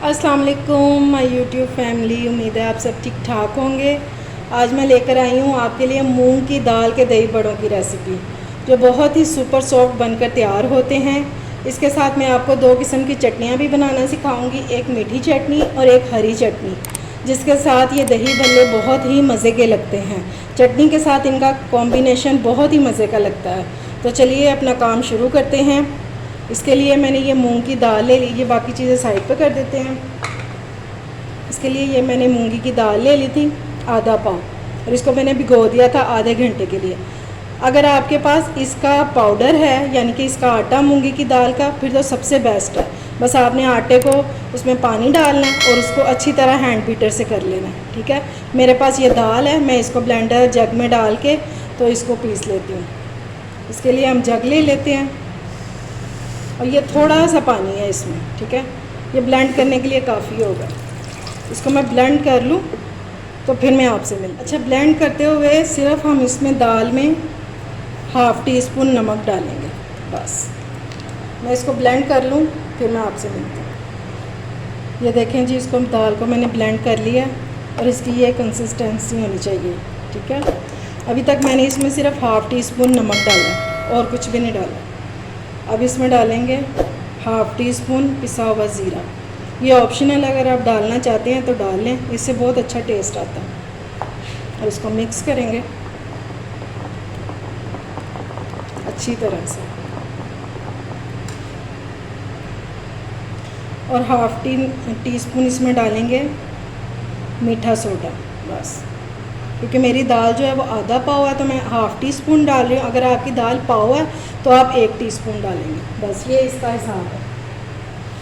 अस्सलाम वालेकुम my YouTube family. उम्मीद है आप सब ठीक ठाक होंगे। आज मैं लेकर आई हूँ आपके लिए मूंग की दाल के दही बड़ों की रेसिपी, जो बहुत ही सुपर सॉफ्ट बनकर तैयार होते हैं। इसके साथ मैं आपको दो किस्म की चटनियाँ भी बनाना सिखाऊंगी, एक मीठी चटनी और एक हरी चटनी, जिसके साथ ये दही भल्ले बहुत ही मज़े के लगते हैं। चटनी के साथ इनका कॉम्बिनेशन बहुत ही मज़े का लगता है। तो चलिए अपना काम शुरू करते हैं। इसके लिए मैंने ये मूंग की दाल ले ली, ये बाकी चीज़ें साइड पर कर देते हैं। इसके लिए ये मैंने मूंगी की दाल ले ली थी आधा पाव, और इसको मैंने भिगो दिया था आधे घंटे के लिए। अगर आपके पास इसका पाउडर है, यानी कि इसका आटा मूंगी की दाल का, फिर तो सबसे बेस्ट है। बस आपने आटे को उसमें पानी डालना है और उसको अच्छी तरह हैंड बीटर से कर लेना है। ठीक है, मेरे पास ये दाल है, मैं इसको ब्लेंडर जग में डाल के तो इसको पीस लेती हूँ। इसके लिए हम जग ले लेते हैं, और ये थोड़ा सा पानी है इसमें। ठीक है, ये ब्लेंड करने के लिए काफ़ी होगा। इसको मैं ब्लेंड कर लूँ तो फिर मैं आपसे मिलती हूँ। अच्छा, ब्लेंड करते हुए सिर्फ हम इसमें दाल में हाफ़ टी स्पून नमक डालेंगे, बस। मैं इसको ब्लेंड कर लूँ फिर मैं आपसे मिलती हूँ। ये देखें जी, इसको दाल को मैंने ब्लेंड कर लिया और इसकी ये कंसिस्टेंसी होनी चाहिए। ठीक है, अभी तक मैंने इसमें सिर्फ हाफ़ टी स्पून नमक डाला और कुछ भी नहीं डाला। अब इसमें डालेंगे हाफ़ टी स्पून पिसा हुआ ज़ीरा। ये ऑप्शनल, अगर आप डालना चाहते हैं तो डाल लें, इससे बहुत अच्छा टेस्ट आता है। और इसको मिक्स करेंगे अच्छी तरह से, और हाफ़ टी स्पून इसमें डालेंगे मीठा सोडा, बस। क्योंकि मेरी दाल जो है वो आधा पाव है तो मैं हाफ़ टी स्पून डाल रही हूँ। अगर आपकी दाल पाव है तो आप 1 टीस्पून डालेंगे, बस। ये इसका हिसाब है।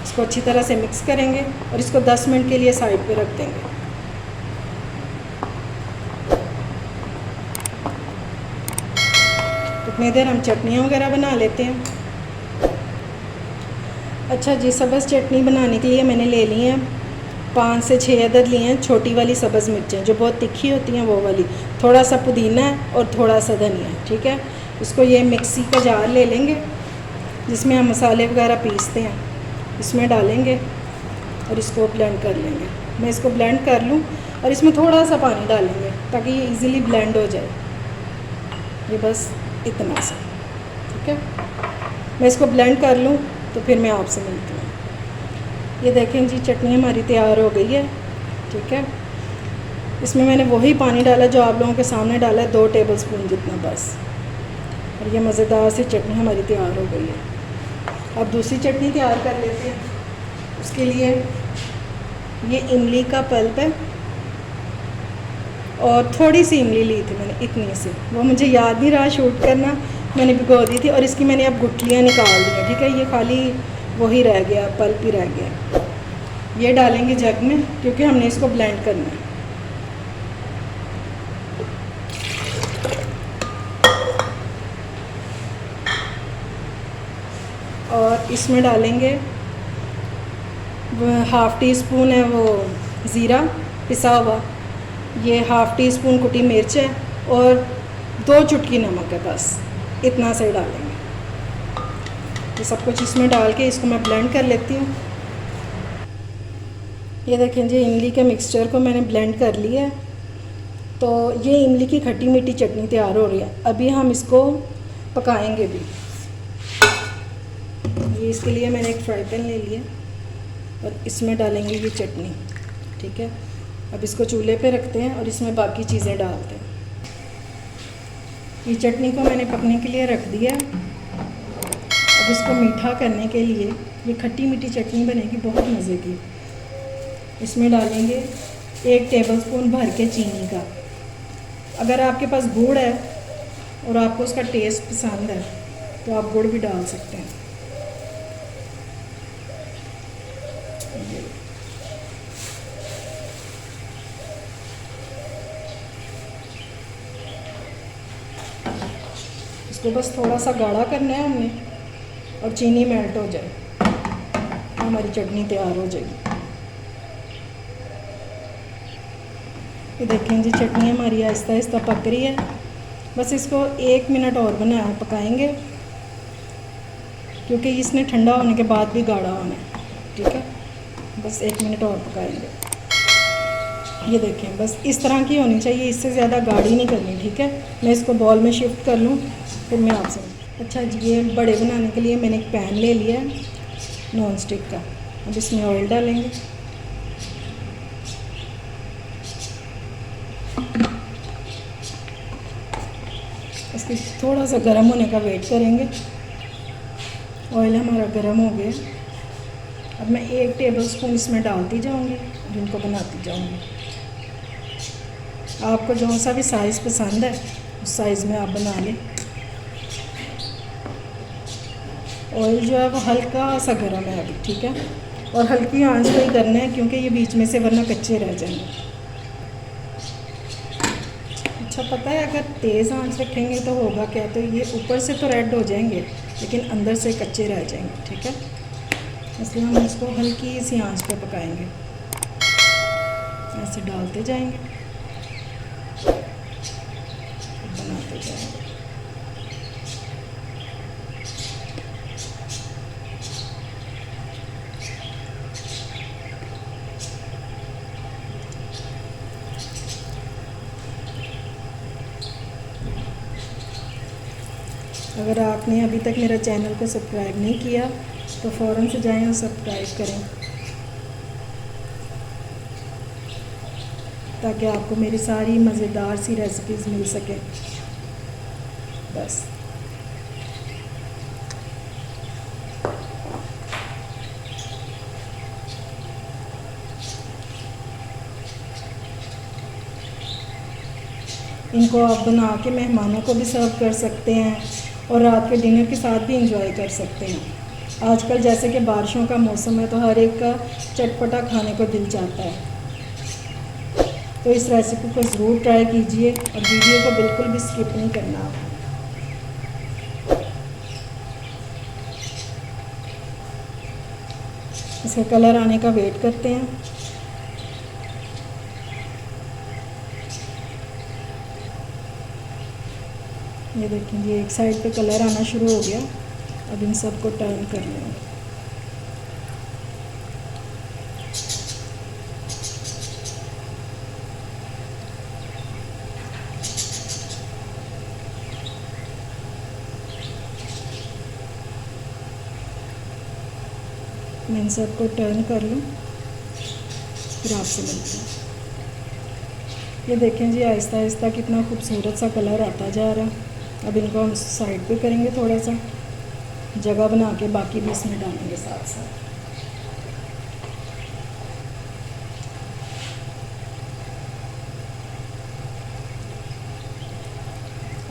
इसको अच्छी तरह से मिक्स करेंगे और इसको 10 मिनट के लिए साइड पे रख देंगे। तो इतनी देर हम चटनियाँ वगैरह बना लेते हैं। अच्छा जी, सब्ज़ चटनी बनाने के लिए मैंने ले ली हैं 5 से 6 अदद लिए हैं छोटी वाली सब्ज़ मिर्चें, जो बहुत तिखी होती हैं, वो वाली। थोड़ा सा पुदीना है और थोड़ा सा धनिया। ठीक है, इसको ये मिक्सी का जार ले लेंगे जिसमें हम मसाले वगैरह पीसते हैं, इसमें डालेंगे और इसको ब्लेंड कर लेंगे। मैं इसको ब्लेंड कर लूँ और इसमें थोड़ा सा पानी डालेंगे ताकि ये इजीली ब्लेंड हो जाए। ये बस इतना सा। ठीक है, मैं इसको ब्लेंड कर लूँ तो फिर मैं आपसे मिलती हूँ। ये देखें जी, चटनी हमारी तैयार हो गई है। ठीक है, इसमें मैंने वही पानी डाला जो आप लोगों के सामने डाला है, 2 टेबलस्पून जितना, बस। और ये मज़ेदार सी चटनी हमारी तैयार हो गई है। अब दूसरी चटनी तैयार कर लेते हैं। उसके लिए ये इमली का पल्प है, और थोड़ी सी इमली ली थी मैंने, इतनी सी, वो मुझे याद नहीं रहा शूट करना, मैंने भिगो दी थी। और इसकी मैंने अब गुठलियाँ निकाल दी हैं। ठीक है, ये खाली वही रह गया, पल्प ही रह गया। ये डालेंगे जग में क्योंकि हमने इसको ब्लेंड करना है। और इसमें डालेंगे हाफ़ टी स्पून है वो ज़ीरा पिसा हुआ, ये हाफ़ टी स्पून कुटी मिर्च है, और 2 चुटकी नमक है, बस। इतना सा ही डालेंगे। ये सब कुछ इसमें डाल के इसको मैं ब्लेंड कर लेती हूँ। ये देखें जी, इमली के मिक्सचर को मैंने ब्लेंड कर लिया है। तो ये इमली की खट्टी मीठी चटनी तैयार हो रही है। अभी हम इसको पकाएंगे भी। ये इसके लिए मैंने एक फ्राई पैन ले लिया और इसमें डालेंगे ये चटनी। ठीक है, अब इसको चूल्हे पे रखते हैं और इसमें बाकी चीज़ें डालते हैं। ये चटनी को मैंने पकने के लिए रख दिया। अब इसको मीठा करने के लिए ये खट्टी मीठी चटनी बनेगी बहुत मज़े की। इसमें डालेंगे 1 टेबलस्पून भर के चीनी का। अगर आपके पास गुड़ है और आपको उसका टेस्ट पसंद है तो आप गुड़ भी डाल सकते हैं। इसको बस थोड़ा सा गाढ़ा करना है हमने, और चीनी मेल्ट हो जाए, हमारी चटनी तैयार हो जाएगी। ये देखें जी, चटनी हमारी आहिस्ता आहिस्ता पक रही है। बस इसको 1 मिनट और पकाएंगे, क्योंकि इसने ठंडा होने के बाद भी गाढ़ा होना है। ठीक है, बस 1 मिनट और पकाएंगे। ये देखें, बस इस तरह की होनी चाहिए, इससे ज़्यादा गाढ़ी नहीं करनी, ठीक है। मैं इसको बॉल में शिफ्ट कर लूँ फिर मैं आपसे। अच्छा जी, ये बड़े बनाने के लिए मैंने एक पैन ले लिया है नॉन स्टिक का। अब इसमें ऑयल डालेंगे। इसके थोड़ा सा गर्म होने का वेट करेंगे। ऑयल हमारा गर्म हो गया। अब मैं 1 टेबल स्पून इसमें डालती जाऊंगी, जिनको बनाती जाऊंगी। आपको जो सा भी साइज़ पसंद है उस साइज़ में आप बना लें। ऑयल जो है वो हल्का सा गर्म है अभी, ठीक है। और हल्की आंच पे ही करना है क्योंकि ये बीच में से वरना कच्चे रह जाएंगे। अच्छा, पता है अगर तेज़ आंच रखेंगे तो होगा क्या, तो ये ऊपर से तो रेड हो जाएंगे लेकिन अंदर से कच्चे रह जाएंगे, ठीक है। इसलिए हम इसको हल्की सी आंच पे पकाएंगे। ऐसे डालते जाएंगे, बनाते जाएंगे। अगर आपने अभी तक मेरा चैनल को सब्सक्राइब नहीं किया तो फ़ौरन से जाएं और सब्सक्राइब करें, ताकि आपको मेरी सारी मज़ेदार सी रेसिपीज़ मिल सके। बस इनको आप बना के मेहमानों को भी सर्व कर सकते हैं और रात के डिनर के साथ भी इंजॉय कर सकते हैं। आजकल जैसे कि बारिशों का मौसम है तो हर एक का चटपटा खाने को दिल चाहता है। तो इस रेसिपी को ज़रूर ट्राई कीजिए और वीडियो को बिल्कुल भी स्किप नहीं करना आप। इसका कलर आने का वेट करते हैं। ये देखिए, एक साइड पे कलर आना शुरू हो गया। अब इन सबको टर्न कर लेंगे। मैं इन सबको टर्न कर लूँ फिर आपसे मिलती हूँ। ये देखें जी, आहिस्ता आहिस्ता कितना खूबसूरत सा कलर आता जा रहा है। अब इनको हम साइड पे करेंगे, थोड़ा सा जगह बना के बाकी भी इसमें डालेंगे साथ साथ।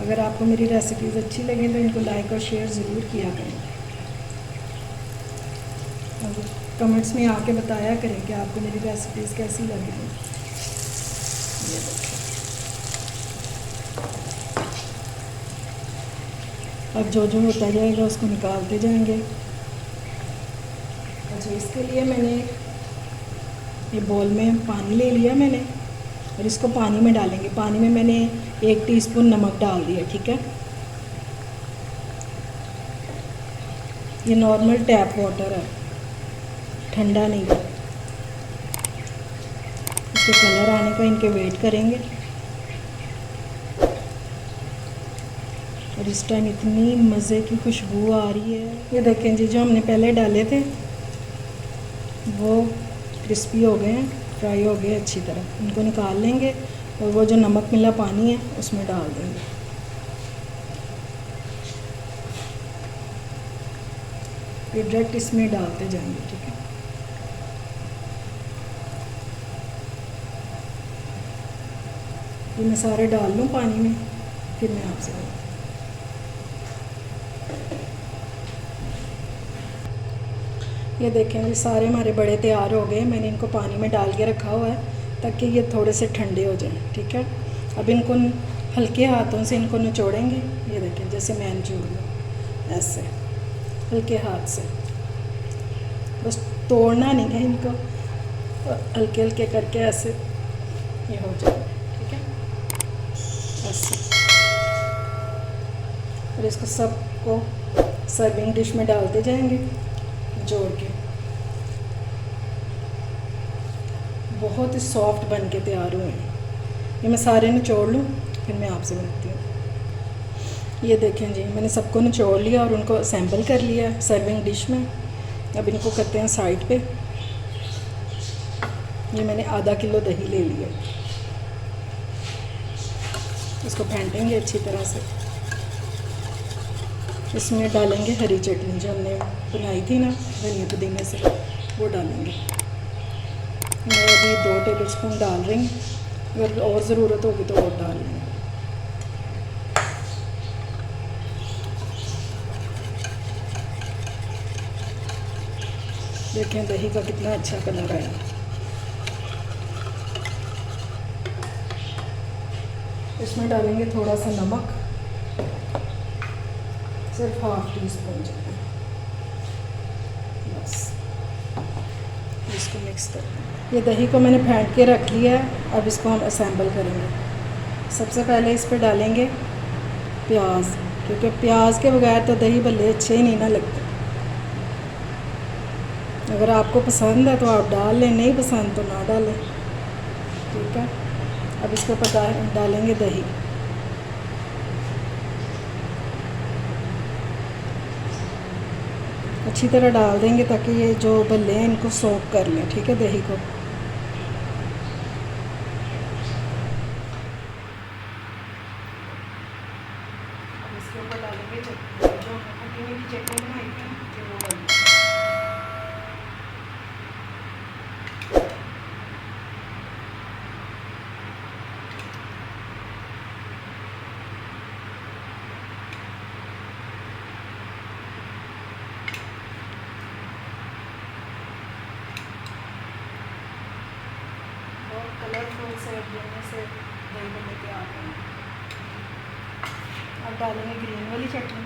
अगर आपको मेरी रेसिपीज़ अच्छी लगें तो इनको लाइक और शेयर ज़रूर किया करें। और कमेंट्स में आके बताया करें कि आपको मेरी रेसिपीज़ कैसी लगी। ये देखिए, अब जो जो होता जाएगा उसको निकालते जाएंगे। अच्छा, इसके लिए मैंने ये बॉल में पानी ले लिया मैंने और इसको पानी में डालेंगे। पानी में मैंने 1 टीस्पून नमक डाल दिया, ठीक है। ये नॉर्मल टैप वाटर है, ठंडा नहीं है। इसके कलर आने का इनके वेट करेंगे। और इस टाइम इतनी मज़े की खुशबू आ रही है। ये देखें जी, जो हमने पहले डाले थे वो क्रिस्पी हो गए हैं, फ्राई हो गए अच्छी तरह। इनको निकाल लेंगे और वो जो नमक मिला पानी है उसमें डाल देंगे। फिर डायरेक्ट इसमें डालते जाएंगे, ठीक है। ये मैं सारे डाल लूँ पानी में, फिर मैं आपसे बताऊँ। ये देखें, ये सारे हमारे बड़े तैयार हो गए। मैंने इनको पानी में डाल के रखा हुआ है ताकि ये थोड़े से ठंडे हो जाएं, ठीक है। अब इनको हल्के हाथों से इनको निचोड़ेंगे। ये देखें, जैसे मैं निचोड़ लूँ ऐसे हल्के हाथ से, बस तोड़ना नहीं है इनको, हल्के हल्के करके ऐसे ये हो जाए, ठीक है, ऐसे। और इसको सबको सर्विंग डिश में डालते जाएंगे जोड़ के। बहुत ही सॉफ्ट बन के तैयार हुए हैं। ये मैं सारे निचोड़ लूँ फिर मैं आपसे मिलती हूँ। ये देखें जी, मैंने सबको निचोड़ लिया और उनको असेंबल कर लिया सर्विंग डिश में। अब इनको करते हैं साइड पे। ये मैंने आधा किलो दही ले लिया, इसको फेंटेंगे अच्छी तरह से। इसमें डालेंगे हरी चटनी जो हमने बनाई थी ना धनिया पुदीने से, वो डालेंगे। मैं अभी 2 टेबल स्पून डाल रही हूँ, अगर और ज़रूरत होगी तो और डाल लेंगे। देखें दही का कितना अच्छा कलर आया। इसमें डालेंगे थोड़ा सा नमक, सिर्फ ½ टी स्पून जितना, बस। इसको मिक्स कर दें। ये दही को मैंने फेंट के रख लिया है, अब इसको हम असेंबल करेंगे। सबसे पहले इस पर डालेंगे प्याज, क्योंकि प्याज के बगैर तो दही भल्ले अच्छे ही नहीं ना लगते। अगर आपको पसंद है तो आप डाल लें, नहीं पसंद तो ना डालें, ठीक है। अब इसके ऊपर डालेंगे दही। अच्छी तरह डाल देंगे ताकि ये जो भल्ले हैं इनको सोक कर लें, ठीक है, दही को। अब इसके ऊपर डालेंगे चटनी, जो खट्टी मीठी चटनी बनाई थी जो वो वाली। बहुत कलरफुल से दोनों से दही भल्ले तैयार हैं। अब डालेंगे ग्रीन वाली चटनी।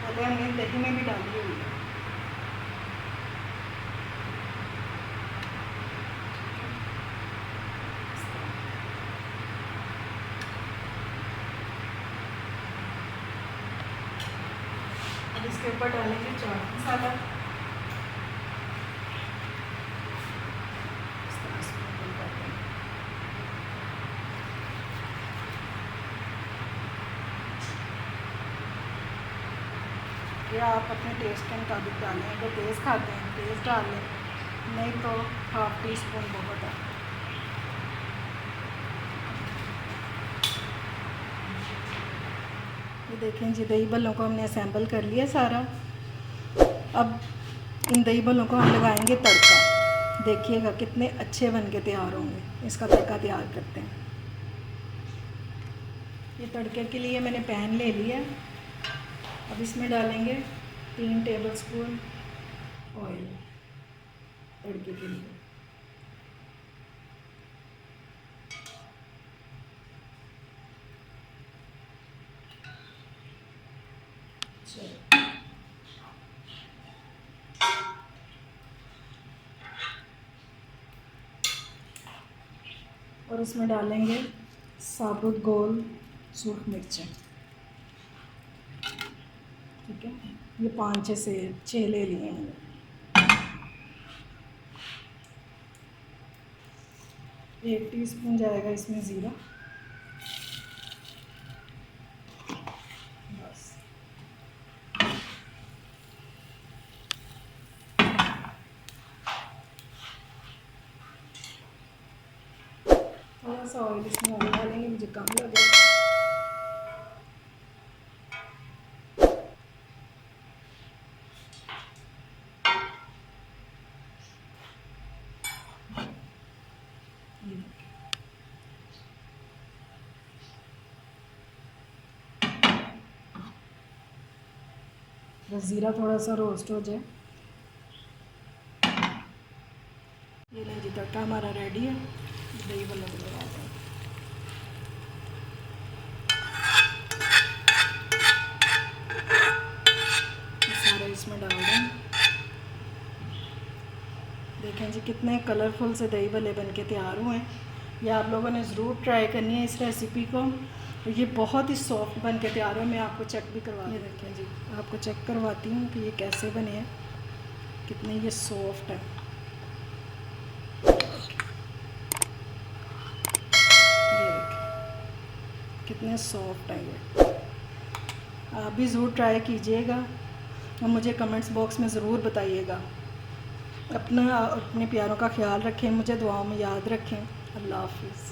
पहले हमने दही में भी डाली हुई है। अब इसके ऊपर डालेंगे चाट मसाला। इस तरह स्प्रिंकल कर देंगे। या आप अपने टेस्ट के मुताबिक डालें, अगर तेज़ खाते हैं तेज़ डाल लें, नहीं तो ½ टी स्पून बहुत है। ये देखें जी, दही भल्लों को हमने असेंबल कर लिया सारा। अब इन दही भल्लों को हम लगाएंगे तड़का। देखिएगा कितने अच्छे बन के तैयार होंगे। इसका तड़का तैयार करते हैं। ये तड़के के लिए मैंने पैन ले लिया। अब इसमें डालेंगे 3 टेबल स्पून ऑयल तड़के के लिए। और इसमें डालेंगे साबुत गोल सूरख मिर्चें, ठीक है। ये 5-6 से 6 ले लिए हैं। 1 टीस्पून जाएगा इसमें ज़ीरा, बस। थोड़ा सा ऑयल इसमें और डालेंगे, मुझे कम लग रहा है। बस ज़ीरा थोड़ा सा रोस्ट हो जाए। ये लें जी, तड़का हमारा रेडी है। दही भल्लों को लगाते हैं। सारा इसमें डाल दें। देखें जी कितने कलरफुल से दही भल्ले बन के तैयार हुए हैं। ये आप लोगों ने ज़रूर ट्राई करनी है इस रेसिपी को। तो ये बहुत ही सॉफ्ट बन के तैयार है। मैं आपको चेक भी करवा ये देखें जी, आपको चेक करवाती हूँ कि ये कैसे बने हैं, कितने ये सॉफ्ट है। ये देखें कितने सॉफ्ट हैं ये। आप भी ज़रूर ट्राई कीजिएगा और मुझे कमेंट्स बॉक्स में ज़रूर बताइएगा। अपने प्यारों का ख्याल रखें, मुझे दुआओं में याद रखें। अल्लाह हाफिज़।